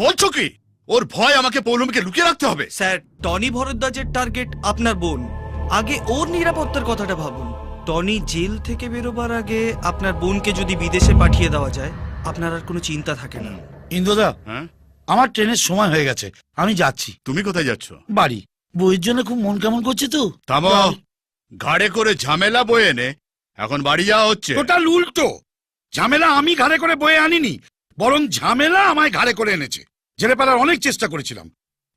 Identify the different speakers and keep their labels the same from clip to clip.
Speaker 1: বলছো কি? ওর ভয় আমাকে পৌলমীকে লুকিয়ে রাখতে হবে?
Speaker 2: স্যার, টনি ভরদ্বাজের টার্গেট আপনার বোন। আগে ওর নিরাপত্তার কথাটা ভাবুন। টনি জেল থেকে বেরোবার আগে আপনার বোনকে যদি বিদেশে পাঠিয়ে দেওয়া যায়, আপনার আর কোনো চিন্তা থাকে না।
Speaker 3: ইন্দ্রদা,
Speaker 1: হ্যাঁ,
Speaker 3: আমার ট্রেনের সময় হয়ে গেছে, আমি যাচ্ছি
Speaker 1: তুমি কোথায় যাচ্ছ?
Speaker 3: বাড়ি। বইয়ের জন্য খুব মন কেমন করছে তো।
Speaker 1: থামো, ঘাড়ে করে ঝামেলা বয়ে এনে এখন বাড়ি যাওয়া হচ্ছে।
Speaker 3: টোটাল উল্টো। ঝামেলা আমি ঘাড়ে করে বয়ে আনিনি, বরং ঝামেলা আমায় ঘাড়ে করে এনেছে। জেলে পালার অনেক চেষ্টা করেছিলাম,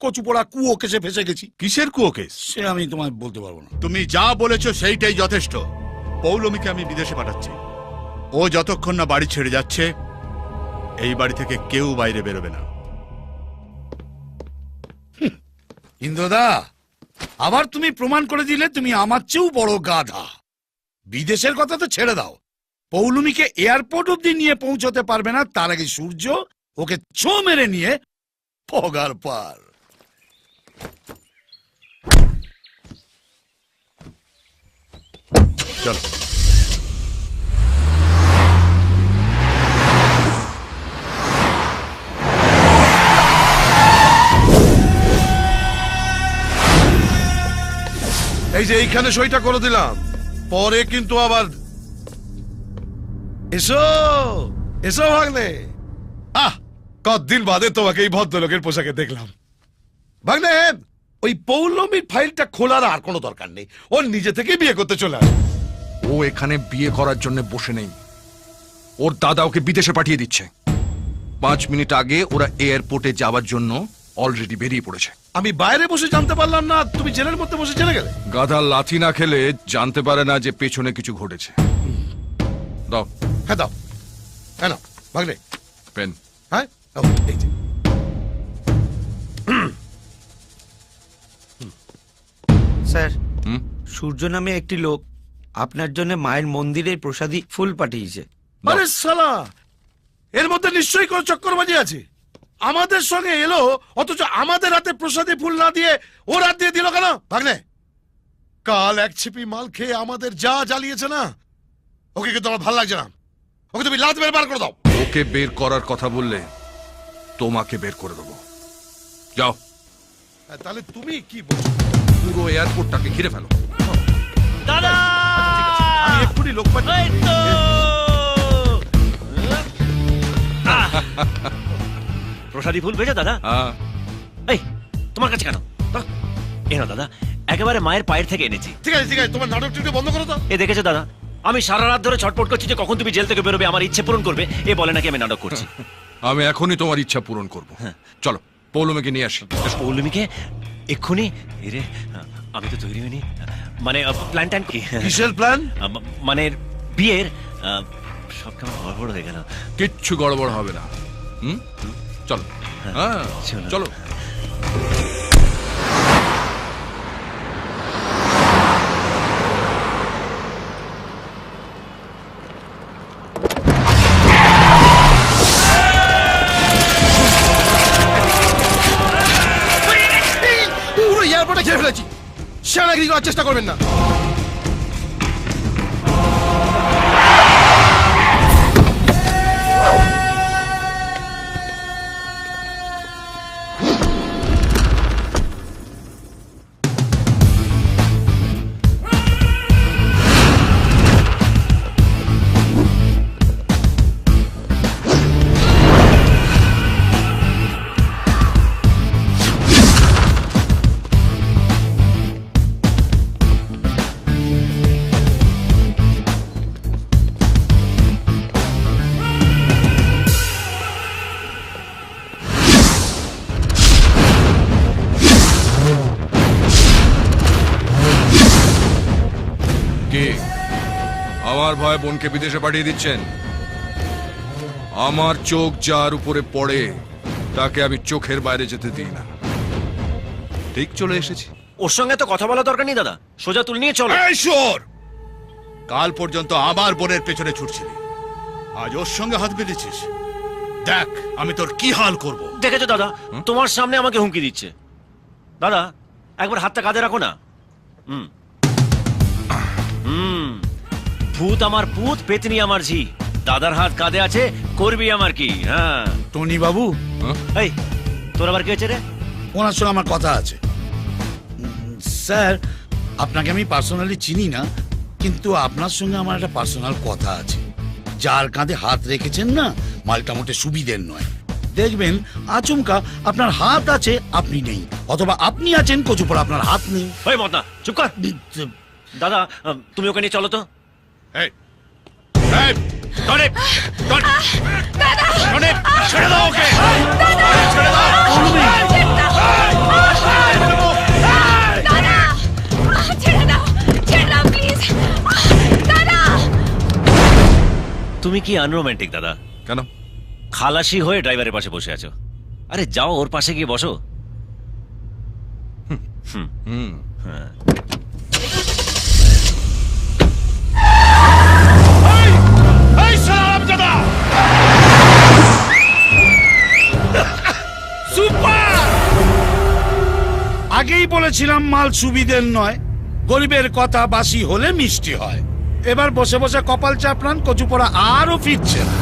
Speaker 3: কচু পোড়া কুয়ো কেসে ফেসে গেছি।
Speaker 1: কিসের কুয়ো কেস?
Speaker 3: সে আমি তোমায় বলতে পারবো না।
Speaker 1: তুমি যা বলেছো সেইটাই যথেষ্ট। পৌলমীকে আমি বিদেশে পাঠাচ্ছি। ও যতক্ষণ না বাড়ি ছেড়ে যাচ্ছে, এই বাড়ি থেকে কেউ বাইরে বেরোবে না।
Speaker 3: ইন্দ্রদা, আবার তুমি প্রমাণ করে দিলে তুমি আমার চেয়েও বড় গাধা। বিদেশের কথা তো ছেড়ে দাও, পৌলমীকে এয়ারপোর্ট অব্দি নিয়ে পৌঁছতে পারবে না, তার আগে সূর্য ওকে ছো মেরে নিয়ে পগার পার।
Speaker 1: চল।
Speaker 4: এই যে এইখানে সইটা করে দিলাম, পরে কিন্তু আবার এসো এসো ভাগ্নে। কতদিন বাদে তোমাকে এই ভদ্রলোকের পোশাকে দেখলাম। ভাগ্নে, ওই পৌলমীর ফাইলটা খোলার আর কোনো দরকার নেই, ও নিজে থেকে বিয়ে করতে চলে আসে।
Speaker 5: ও এখানে বিয়ে করার জন্য বসে নেই, ওর দাদা ওকে বিদেশে পাঠিয়ে দিচ্ছে। 5 মিনিট আগে ওরা এয়ারপোর্টে যাওয়ার জন্য অলরেডি বেরিয়ে পড়েছে।
Speaker 4: আমি বাইরে বসে জানতে পারলাম না, তুমি জেলের মধ্যে বসে জেনে গেলে।
Speaker 5: গাধা লাথি না খেলে জানতে পারে না যে পেছনে কিছু ঘটেছে। দাও।
Speaker 4: হ্যাঁ দাও, হ্যাঁ নাও ভাগ্নে।
Speaker 5: পেন।
Speaker 4: হ্যাঁ ও, এই যে।
Speaker 2: স্যার,
Speaker 5: হুম?
Speaker 2: সূর্য নামে একটি লোক আপনার জন্য মায়ের মন্দিরের প্রসাদী ফুল পাঠিয়েছে।
Speaker 4: আরে শালা, এর মধ্যে নিশ্চয়ই কোনো চক্করবাজি আছে। আমাদের সঙ্গে এলো, অথচ আমাদের হাতে প্রসাদে ফুল না দিয়ে ওর হাত দিয়ে দিল কেন? ভাগ্নে, কাল এক ছিপি মাল খেয়ে আমাদের যা জ্বালিয়েছে না, ওকে কিন্তু আমার ভালো লাগছে না। ওকে তুমি লাত মেরে বার করে দাও।
Speaker 5: ওকে বের করার কথা বললে তোমাকে বের করে দেবো। যাও,
Speaker 4: হ্যাঁ, তাহলে তুমি কি বলছো?
Speaker 5: পুরো এয়ারপোর্টটাকে ঘিরে ফেলো।
Speaker 2: দাদা,
Speaker 4: আমি এক্ষুনি লোক পাঠিয়ে
Speaker 6: প্রসাদী ফুল পেয়েছো দাদা?
Speaker 5: হ্যাঁ।
Speaker 6: এই তোমার কাছে কেন? এনো দাদা, একেবারে মায়ের পায়ের থেকে এনেছি।
Speaker 4: ঠিক আছে ঠিক আছে, তোমার নাটক টিটক বন্ধ করো তো।
Speaker 6: এ দেখেছো দাদা, আমি সারা রাত ধরে ছটপট করছি যে কখন তুমি জেল থেকে বেরোবে, আমার ইচ্ছে পূরণ করবে। এ বলে নাকি আমি নাটক করছি।
Speaker 5: আমি এখনই তোমার ইচ্ছা পূরণ করব। চলো, পৌলমীকে নিয়ে আসি।
Speaker 6: পৌলমীকে এক্ষুনি? এরে, আমি তো তৈরি হইনি। মানে প্ল্যান ট্যান কি?
Speaker 4: কিসের প্ল্যান?
Speaker 6: মানে বিয়ের সব কেমন গড়বড় হয়ে গেল।
Speaker 5: কিচ্ছু গড়বড় হবে না। চলো। হ্যাঁ, চলো।
Speaker 4: পুরো এয়ারপোর্টে ঘিরে ফেলেছি, সেনাগিরি করার চেষ্টা করবেন না।
Speaker 5: আমার ভয় বোনকে বিদেশে পাঠিয়ে দিচ্ছেন? আমার চোখ যার উপরে পড়ে তাকে আমি চোখের বাইরে যেতে দিই না। ঠিক চলে এসেছি।
Speaker 6: ওর সঙ্গে তো কথা বলা দরকার নেই দাদা, সোজা তুলে নিয়ে চলো।
Speaker 1: এই শোন, কাল পর্যন্ত আমার বোনের পেছনে ছুটছিলি, আজ ওর সঙ্গে হাত বেঁধেছিস। দেখ আমি তোর কি হাল করব।
Speaker 6: দেখেছো দাদা, তোমার সামনে আমাকে হুমকি দিচ্ছে। দাদা, একবার হাতটা কাঁধে রাখো না। হুম হুম ভূত আমার পুত, পেতনি আমার ঝি। দাদার হাত কাঁধে আছে, করবি আমার কি? হ্যাঁ
Speaker 3: টনি বাবু,
Speaker 6: এই তোর আবার কি হয়েছে রে?
Speaker 3: ওনার সঙ্গে আমার কথা আছে। স্যার, আপনাকে আমি পার্সোনালি চিনি না, কিন্তু আপনার সঙ্গে আমার একটা পার্সোনাল কথা আছে। যার কাঁধে হাত রেখেছেন না, মালটা মোটে সুবিধের নয়। দেখবেন আচমকা আপনার হাত আছে, আপনি নেই, অথবা আপনি আছেন কচুপড়া, আপনার হাত নেই।
Speaker 6: ওই মদনা চুপ কর। দাদা তুমি ওকে নিয়ে চলো তো।
Speaker 1: এই, এই, টনি, টনি, টনি, ছেড়ে দাও ওকে। ছেড়ে দাও।
Speaker 6: তুমি কি আনরোম্যান্টিক দাদা?
Speaker 5: কেন?
Speaker 6: খালাসি হয়ে ড্রাইভারের পাশে বসে আছো। আরে যাও ওর পাশে গিয়ে বসো। হ্যাঁ।
Speaker 3: আগেই বলেছিলাম মাল সুবিধের নয়, গরিবের কথা বাসি হলে মিষ্টি হয়। এবার বসে বসে কপাল চাপড়ান, কচুপড়া আরো ফিরছে না।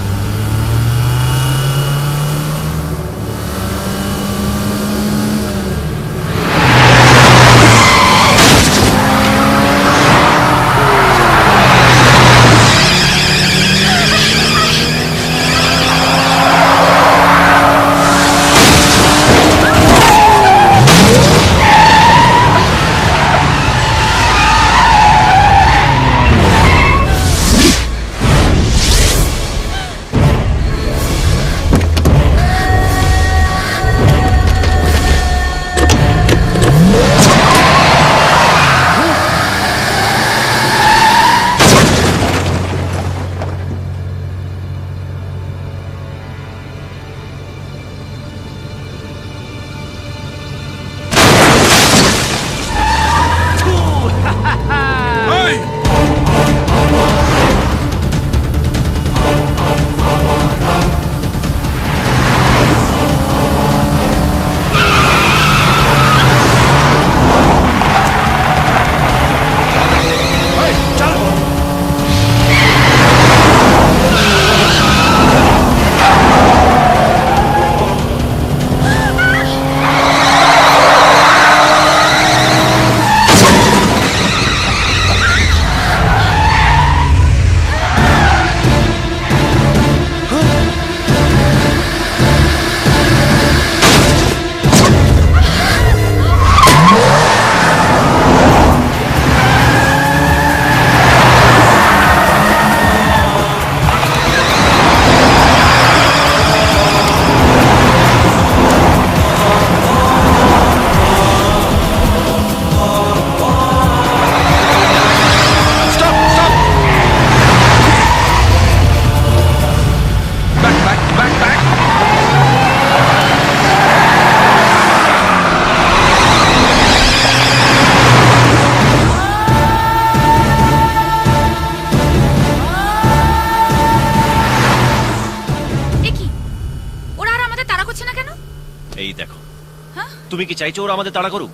Speaker 6: তুমি কি চাইছো ওরা আমাদের তাড়া করুক?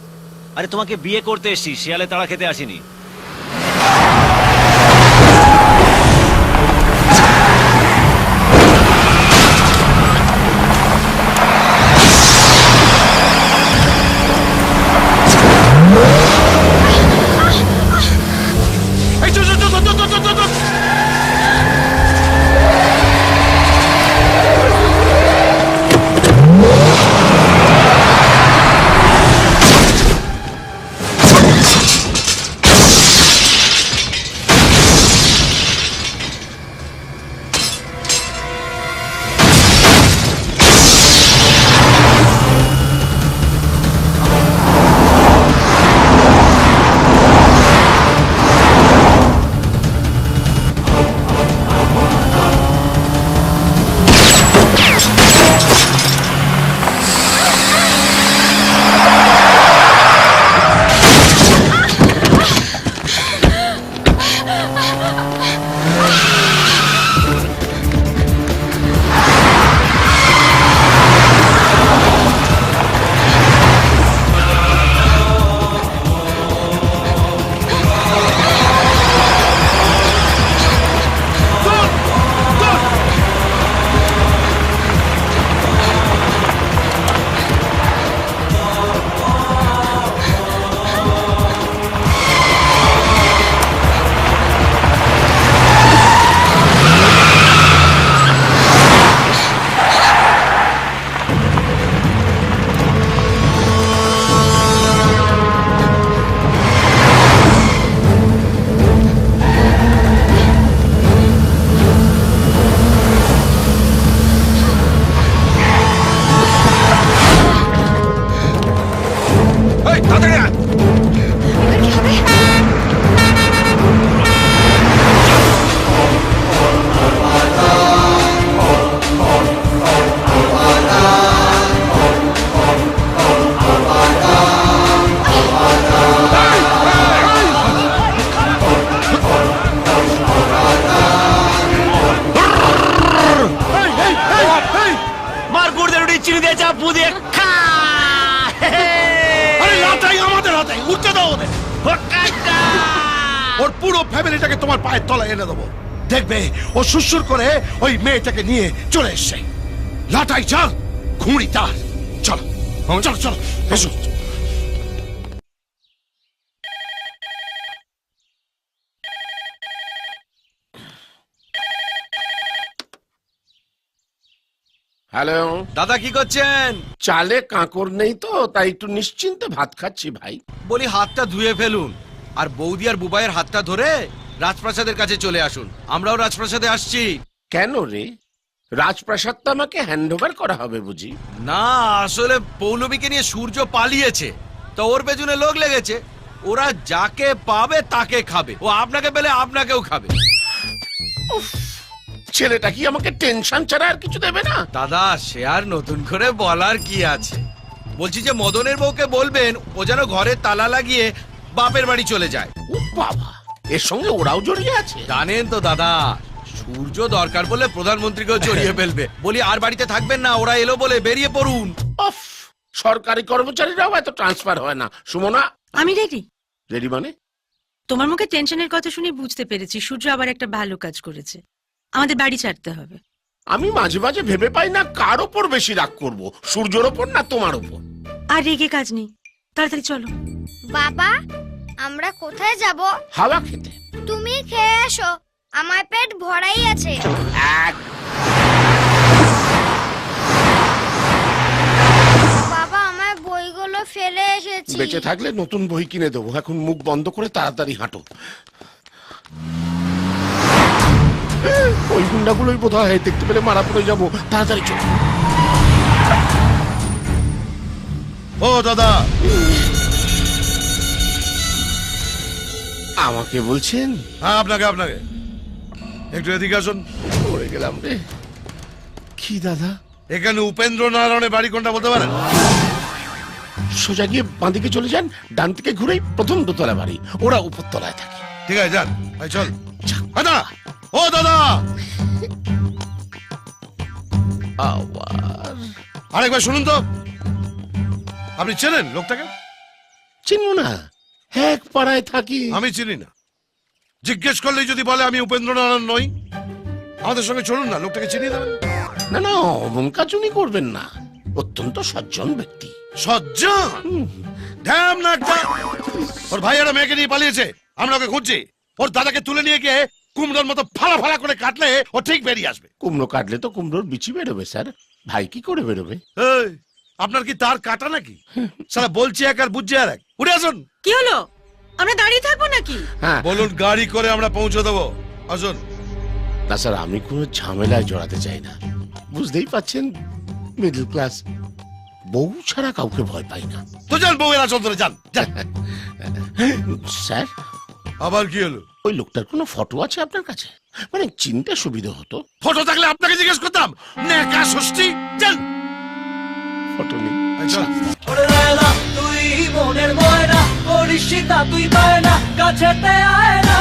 Speaker 6: আরে তোমাকে বিয়ে করতে এসেছি, শিয়ালে তাড়া খেতে আসিনি।
Speaker 4: আরে লাটাই আমাদের হাতে, উঠতে দাও ওদের। ওর পুরো ফ্যামিলিটাকে তোমার পায়ের তলায় এনে দেবো। দেখবে ও সুসুর করে ওই মেয়েটাকে নিয়ে চলে এসছে। লাটাই চল, খুঁড়ি তার, চলো চলো চলো, এসো।
Speaker 7: হ্যালো,
Speaker 5: দাদা কি করছেন?
Speaker 7: চালে কাঁকড় নেই তো, তাই একটু নিশ্চিন্তে ভাত খাচ্ছি ভাই।
Speaker 5: বলি হাতটা ধুয়ে ফেলুন, আর বৌদি আর বুবাইয়ের হাতটা ধরে রাজপ্রাসাদের কাছে চলে আসুন। আমরাও রাজপ্রাসাদে আসছি।
Speaker 7: কেন রে, রাজপ্রাসাদটা আমাকে হ্যান্ড ওভার করা হবে বুঝি?
Speaker 5: না, আসলে পৌলমীকে নিয়ে সূর্য পালিয়েছে, তো ওর পেছনে লোক লেগেছে। ওরা যাকে পাবে তাকে খাবে, ও আপনাকে পেলে আপনাকেও খাবে।
Speaker 7: ছেলেটা কি আমাকে টেনশন ছাড়া আর কিছু দেবে না?
Speaker 5: দাদা, সে আর নতুন করে বলার কি আছে? বলছি যে মদনের বউকে বলবেন ও যেন ঘরে তালা লাগিয়ে বাপের বাড়ি চলে যায়।
Speaker 7: ও বাবা, এর সঙ্গে ওরাও জড়িয়ে আছে?
Speaker 5: জানেন তো দাদা, সূর্য দরকার বলে প্রধানমন্ত্রীকেও জড়িয়ে ফেলবে। বলি আর বাড়িতে থাকবেন না, ওরা এলো বলে বেরিয়ে পড়ুন।
Speaker 7: অফ, সরকারি কর্মচারীরাও এত ট্রান্সফার হয় না। সুমনা,
Speaker 8: আমি রেডি।
Speaker 7: রেডি মানে?
Speaker 8: তোমার মুখে টেনশনের কথা শুনে বুঝতে পেরেছি সূর্য আবার একটা ভালো কাজ করেছে। আমাদের বাড়ি ছাড়তে হবে।
Speaker 7: আমি মাঝে মাঝে ভেবে পাই না কার ওপর বেশি রাগ করব, সূর্যর ওপর না তোমার ওপর।
Speaker 8: আর রেগে কাজ নেই, তাড়াতাড়ি চলো।
Speaker 9: বাবা, আমরা কোথায় যাব?
Speaker 7: হাওয়া খেতে।
Speaker 9: তুমি খেয়ে এসো, আমার পেট ভরাই আছে।
Speaker 7: এক
Speaker 9: বাবা, আমার বইগুলো ফেলে এসেছি।
Speaker 7: বেঁচে থাকলে নতুন বই কিনে দেবো, এখন মুখ বন্ধ করে তাড়াতাড়ি হাঁটো। ওই গুন্ডাগুলোই বোধ হয় দেখতে পেলে মারা পড়ে যাবো, তাড়াতাড়ি চলো।
Speaker 4: ও দাদা,
Speaker 7: আমাকে বলছেন?
Speaker 4: হ্যাঁ আপনাকে আপনাকে। একটু এদিকে আসুন।
Speaker 7: পড়ে গেলাম রে। কি দাদা?
Speaker 4: এখানে উপেন্দ্র নারায়ণের বাড়ি কোনটা বলতে পারেন?
Speaker 7: সোজা গিয়ে বাঁদিকে চলে যান, ডান থেকে ঘুরেই প্রথম দোতলা বাড়ি, ওরা উপরতলায় থাকে।
Speaker 4: ঠিক আছে, যান ভাই, চল। দাদা, ও দাদা,
Speaker 7: আবার
Speaker 4: আরেকবার শুনুন তো। আপনি চেনেন লোকটাকে?
Speaker 7: চিনবো না, এক পাড়ায় থাকি।
Speaker 4: আমি চিনি না। জিজ্ঞেস করলেই যদি বলে আমি উপেন্দ্র নারায়ণ নই, আমাদের সঙ্গে চলুন না, লোকটাকে চিনিয়ে দেবেন।
Speaker 7: না না, অমনকাচুনি করবেন না, অত্যন্ত সজ্জন ব্যক্তি।
Speaker 4: সজ্জন? ধ্যাম না একটা। ওর ভাই একটা মেয়েকে নিয়ে পালিয়েছে, আমরা ওকে খুঁজছি। ওর দাদাকে তুলে নিয়ে গিয়ে কুমড়োর মতো ফালা ফালা করে কাটলে ও ঠিক বেরিয়ে আসবে।
Speaker 7: কুমড়ো কাটলে তো কুমড়োর বিচি বেরোবে স্যার, ভাই কি করে বেরোবে?
Speaker 4: এই, আপনার কি তার কাটা নাকি? সারা বলছি এক আর বুঝছি আর এক। উঠে আসুন।
Speaker 8: কি হলো? আমরা দাঁড়িয়ে থাকবো নাকি?
Speaker 7: হ্যাঁ
Speaker 4: বলুন, গাড়ি করে আমরা পৌঁছে দেবো। আসুন।
Speaker 7: না স্যার, আমি কোনো ঝামেলায় জড়াতে চাই না, বুঝতেই পাচ্ছেন, মিডল ক্লাস। বউ ছাড়া কাউকে ভয় পাই না।
Speaker 4: তো যান, বউয়ের আসল ধরে যান যান।
Speaker 7: স্যার,
Speaker 4: আবার কি হলো?
Speaker 7: ওই লোকটার কোনো ফটো আছে আপনার কাছে? মানে চিনতে সুবিধা হতো।
Speaker 4: ফটো থাকলে আপনাকে জিজ্ঞেস করতাম। নেকা ষষ্ঠী, যান।
Speaker 7: ফটো নেই।
Speaker 4: এই চল।
Speaker 10: তুই মনের ময়না করিস তুই পায় না, কাছেতে আয় না।